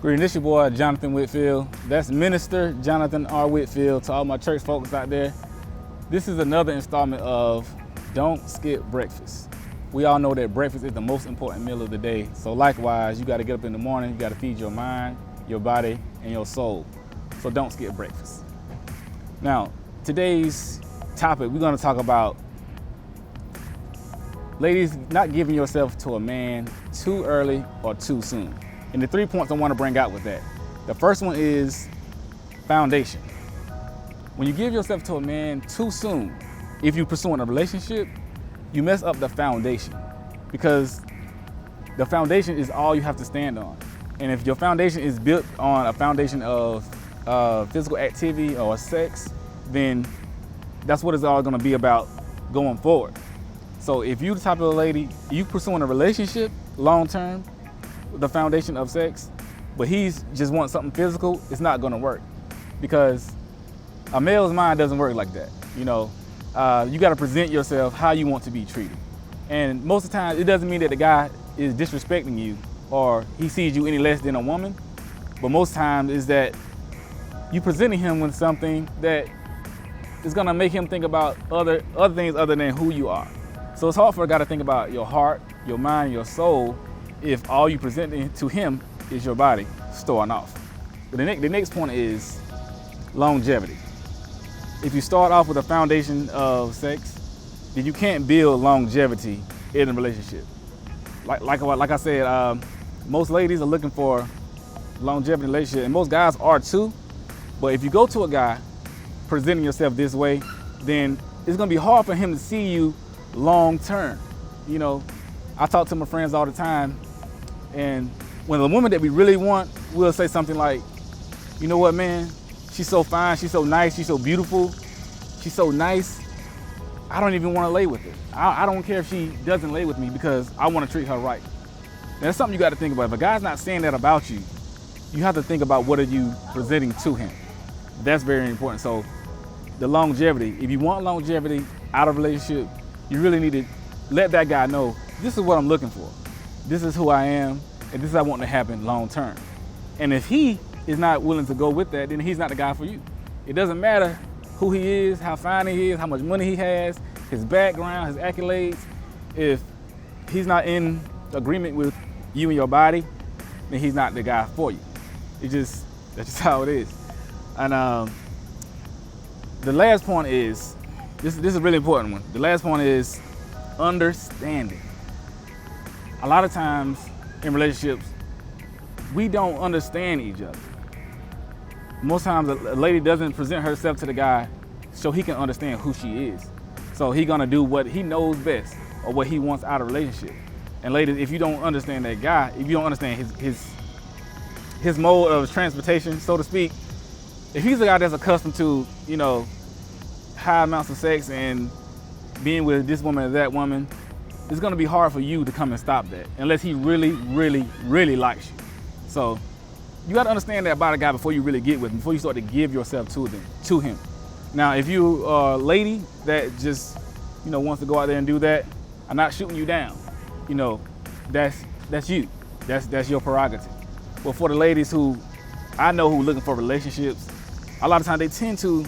Greeting, this your boy, Jonathan Whitfield. That's Minister Jonathan R. Whitfield. To all my church folks out there, this is another installment of Don't Skip Breakfast. We all know that breakfast is the most important meal of the day. So likewise, you gotta get up in the morning, you gotta feed your mind, your body, and your soul. So don't skip breakfast. Now, today's topic, we're gonna talk about ladies not giving yourself to a man too early or too soon. And the 3 points I want to bring out with that. The first one is foundation. When you give yourself to a man too soon, if you're pursuing a relationship, you mess up the foundation, because the foundation is all you have to stand on. And if your foundation is built on a foundation of physical activity or sex, then that's what it's all going to be about going forward. So if you're the type of lady, you pursuing a relationship long term, the foundation of sex, but he's just wants something physical, it's not gonna work, because a male's mind doesn't work like that. You gotta present yourself how you want to be treated. And most of the time, it doesn't mean that the guy is disrespecting you or he sees you any less than a woman, but most times is that you presenting him with something that is gonna make him think about other things other than who you are. So it's hard for a guy to think about your heart, your mind, your soul, if all you present to him is your body starting off. But the next point is longevity. If you start off with a foundation of sex, then you can't build longevity in a relationship. Like I said, most ladies are looking for longevity in a relationship, and most guys are too. But if you go to a guy presenting yourself this way, then it's gonna be hard for him to see you long term. I talk to my friends all the time, and when the woman that we really want, we'll say something like, you know what, man, she's so fine, she's so nice, she's so beautiful, she's so nice, I don't even want to lay with her. I don't care if she doesn't lay with me, because I want to treat her right. Now, that's something you got to think about. If a guy's not saying that about you, you have to think about what are you presenting to him. That's very important. So the longevity, if you want longevity out of a relationship, you really need to let that guy know, this is what I'm looking for. This is who I am, and this is what I want to happen long term. And if he is not willing to go with that, then he's not the guy for you. It doesn't matter who he is, how fine he is, how much money he has, his background, his accolades. If he's not in agreement with you and your body, then he's not the guy for you. That's just how it is. And the last point is, this is a really important one. The last point is understanding. A lot of times in relationships, we don't understand each other. Most times a lady doesn't present herself to the guy so he can understand who she is. So he's gonna do what he knows best or what he wants out of a relationship. And ladies, if you don't understand that guy, if you don't understand his mode of transportation, so to speak, if he's a guy that's accustomed to, high amounts of sex and being with this woman or that woman, it's gonna be hard for you to come and stop that, unless he really, really, really likes you. So you gotta understand that about a guy before you really get with him, before you start to give yourself to him. Now, if you are a lady that just, wants to go out there and do that, I'm not shooting you down. That's you. That's your prerogative. But for the ladies who I know who are looking for relationships, a lot of times they tend to,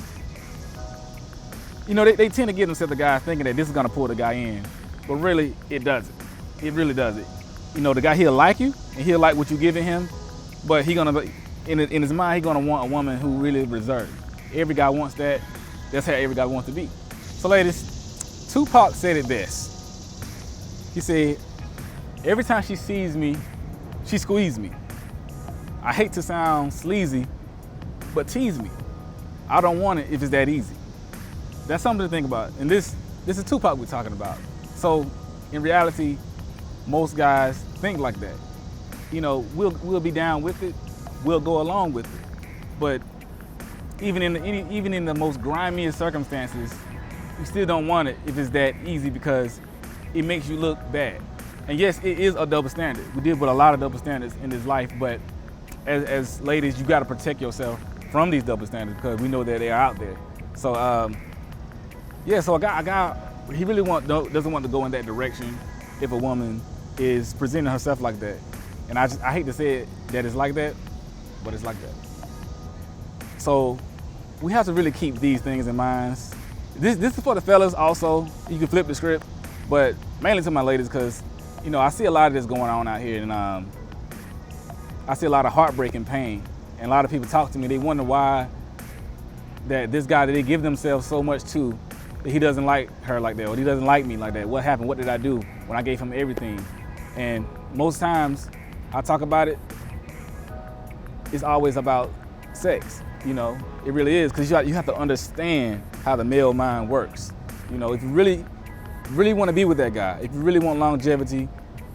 they tend to give themselves a guy thinking that this is gonna pull the guy in. But really, it doesn't. It really doesn't. The guy, he'll like you, and he'll like what you're giving him, but he's gonna, in his mind, he's gonna want a woman who really reserved. Every guy wants that. That's how every guy wants to be. So ladies, Tupac said it best. He said, every time she sees me, she squeezes me. I hate to sound sleazy, but tease me. I don't want it if it's that easy. That's something to think about. And this is Tupac we're talking about. So in reality, most guys think like that. We'll be down with it, we'll go along with it. But even in the most grimiest circumstances, you still don't want it if it's that easy, because it makes you look bad. And yes, it is a double standard. We deal with a lot of double standards in this life, but as ladies, you gotta protect yourself from these double standards, because we know that they are out there. So so a guy, he really doesn't want to go in that direction if a woman is presenting herself like that. And I hate to say it, that it's like that, but it's like that. So we have to really keep these things in mind. This is for the fellas also. You can flip the script, but mainly to my ladies, because I see a lot of this going on out here, and I see a lot of heartbreak and pain. And a lot of people talk to me, they wonder why that this guy that they give themselves so much to, that he doesn't like her like that, or he doesn't like me like that. What happened? What did I do when I gave him everything? And most times I talk about it, it's always about sex. It really is, because you have to understand how the male mind works. If you really want to be with that guy, if you really want longevity,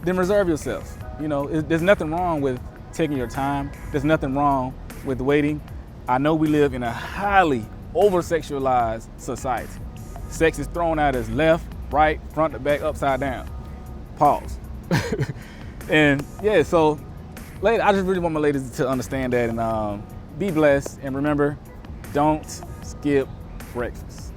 then reserve yourself. There's nothing wrong with taking your time. There's nothing wrong with waiting. I know we live in a highly over-sexualized society. Sex is thrown out as left, right, front to back, upside down. Pause. And yeah, so I just really want my ladies to understand that, and be blessed, and remember, don't skip breakfast.